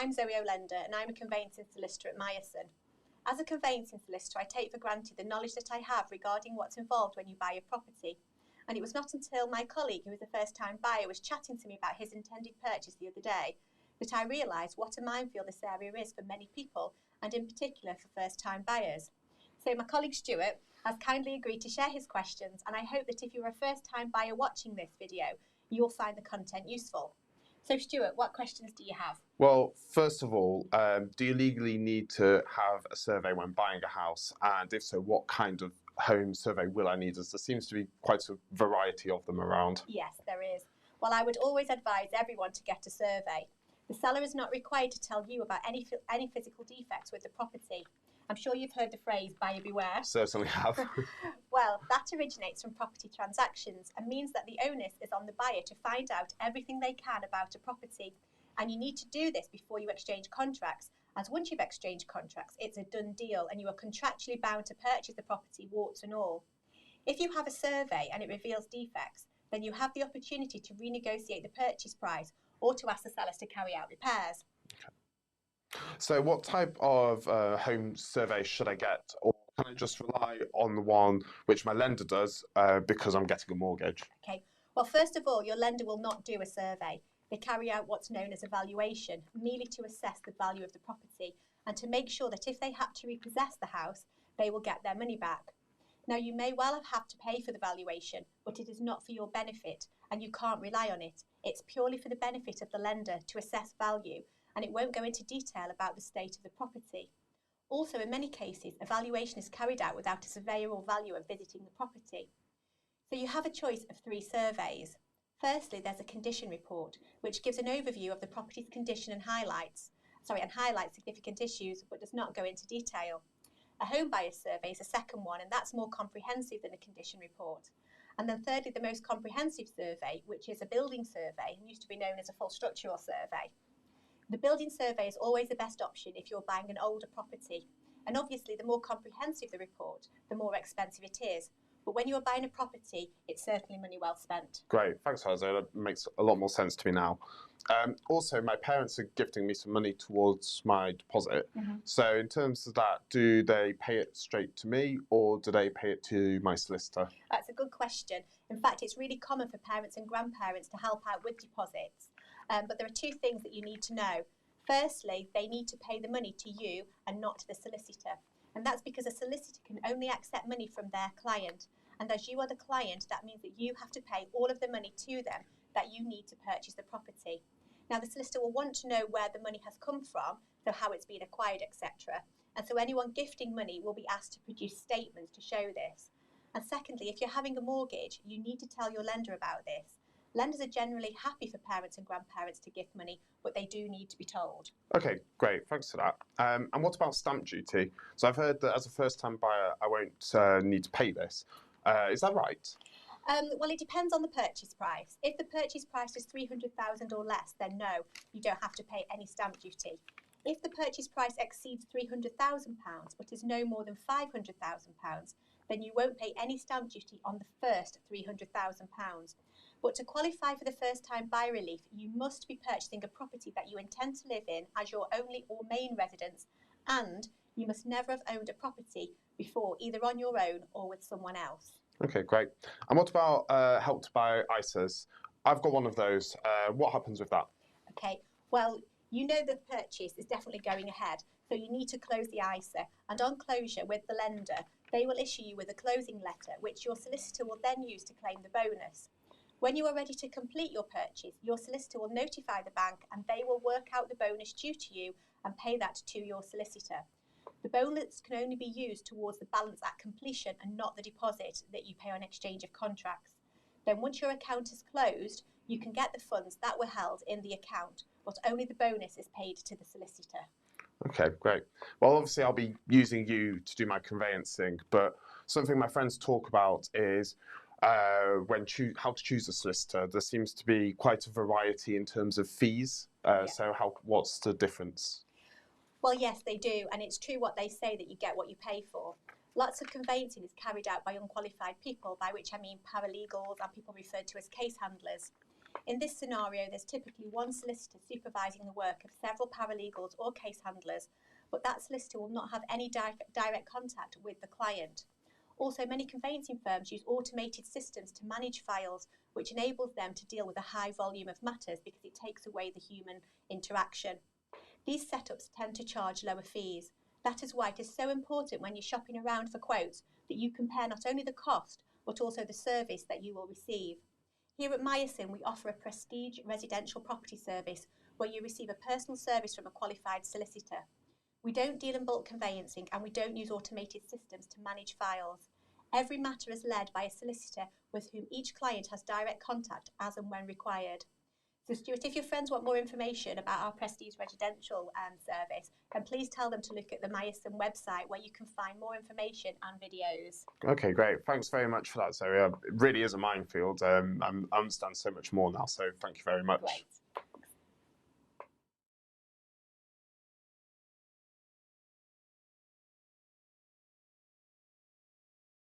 I'm Zoe O'Lender and I'm a conveyancing solicitor at Myerson. As a conveyancing solicitor, I take for granted the knowledge that I have regarding what's involved when you buy a property. And it was not until my colleague, who is a first-time buyer, was chatting to me about his intended purchase the other day that I realised what a minefield this area is for many people, and in particular for first-time buyers. So my colleague Stuart has kindly agreed to share his questions, and I hope that if you're a first-time buyer watching this video, you'll find the content useful. So Stuart, what questions do you have? Well, first of all, do you legally need to have a survey when buying a house? And if so, what kind of home survey will I need, as there seems to be quite a variety of them around? Yes, there is. Well, I would always advise everyone to get a survey. The seller is not required to tell you about any physical defects with the property. I'm sure you've heard the phrase, buyer beware. Certainly have. Well, that originates from property transactions and means that the onus is on the buyer to find out everything they can about a property. And you need to do this before you exchange contracts, as once you've exchanged contracts, it's a done deal and you are contractually bound to purchase the property, warts and all. If you have a survey and it reveals defects, then you have the opportunity to renegotiate the purchase price or to ask the sellers to carry out repairs. So what type of home survey should I get? Or can I just rely on the one which my lender does because I'm getting a mortgage? Okay. Well, first of all, your lender will not do a survey. They carry out what's known as a valuation, merely to assess the value of the property and to make sure that if they had to repossess the house, they will get their money back. Now, you may well have to pay for the valuation, but it is not for your benefit and you can't rely on it. It's purely for the benefit of the lender to assess value, and it won't go into detail about the state of the property. Also, in many cases, a valuation is carried out without a surveyor or valuer visiting the property. So you have a choice of 3 surveys. Firstly, there's a condition report, which gives an overview of the property's condition and highlights significant issues, but does not go into detail. A home buyer survey is a second one, and that's more comprehensive than a condition report. And then thirdly, the most comprehensive survey, which is a building survey, and used to be known as a full structural survey. The building survey is always the best option if you're buying an older property. And obviously, the more comprehensive the report, the more expensive it is. But when you're buying a property, it's certainly money well spent. Great, thanks, Jose. That makes a lot more sense to me now. Also, my parents are gifting me some money towards my deposit. So in terms of that, do they pay it straight to me or do they pay it to my solicitor? That's a good question. In fact, it's really common for parents and grandparents to help out with deposits. But there are 2 things that you need to know. Firstly, they need to pay the money to you and not to the solicitor. And that's because a solicitor can only accept money from their client. And as you are the client, that means that you have to pay all of the money to them that you need to purchase the property. Now, the solicitor will want to know where the money has come from, so how it's been acquired, etc. And so anyone gifting money will be asked to produce statements to show this. And secondly, if you're having a mortgage, you need to tell your lender about this. Lenders are generally happy for parents and grandparents to gift money, but they do need to be told. Okay, great, thanks for that. And what about stamp duty? So I've heard that as a first-time buyer, I won't need to pay this. Is that right? Well, it depends on the purchase price. If the purchase price is $300,000 or less, then no, you don't have to pay any stamp duty. If the purchase price exceeds £300,000 but is no more than £500,000, then you won't pay any stamp duty on the first £300,000. But to qualify for the first-time buyer relief, you must be purchasing a property that you intend to live in as your only or main residence, and you must never have owned a property before, either on your own or with someone else. Okay, great. And what about Help to Buy ISAs? I've got one of those. What happens with that? Okay, well, you know the purchase is definitely going ahead, so you need to close the ISA. And on closure with the lender, they will issue you with a closing letter, which your solicitor will then use to claim the bonus. When you are ready to complete your purchase, your solicitor will notify the bank and they will work out the bonus due to you and pay that to your solicitor. The bonus can only be used towards the balance at completion and not the deposit that you pay on exchange of contracts. Then once your account is closed, you can get the funds that were held in the account, but only the bonus is paid to the solicitor. Okay, great. Well, obviously I'll be using you to do my conveyancing, but something my friends talk about is how to choose a solicitor. There seems to be quite a variety in terms of fees. So what's the difference? Well, yes, they do, and it's true what they say, that you get what you pay for. Lots of conveyancing is carried out by unqualified people, by which I mean paralegals and people referred to as case handlers. In this scenario, there's typically one solicitor supervising the work of several paralegals or case handlers, but that solicitor will not have any direct contact with the client. Also, many conveyancing firms use automated systems to manage files, which enables them to deal with a high volume of matters because it takes away the human interaction. These setups tend to charge lower fees. That is why it is so important when you're shopping around for quotes that you compare not only the cost, but also the service that you will receive. Here at Myerson, we offer a prestige residential property service where you receive a personal service from a qualified solicitor. We don't deal in bulk conveyancing and we don't use automated systems to manage files. Every matter is led by a solicitor with whom each client has direct contact as and when required. So Stuart, if your friends want more information about our prestige residential service, then please tell them to look at the Myerson website where you can find more information and videos. Okay, great. Thanks very much for that, Zoe. It really is a minefield. I understand so much more now, so thank you very much. Great.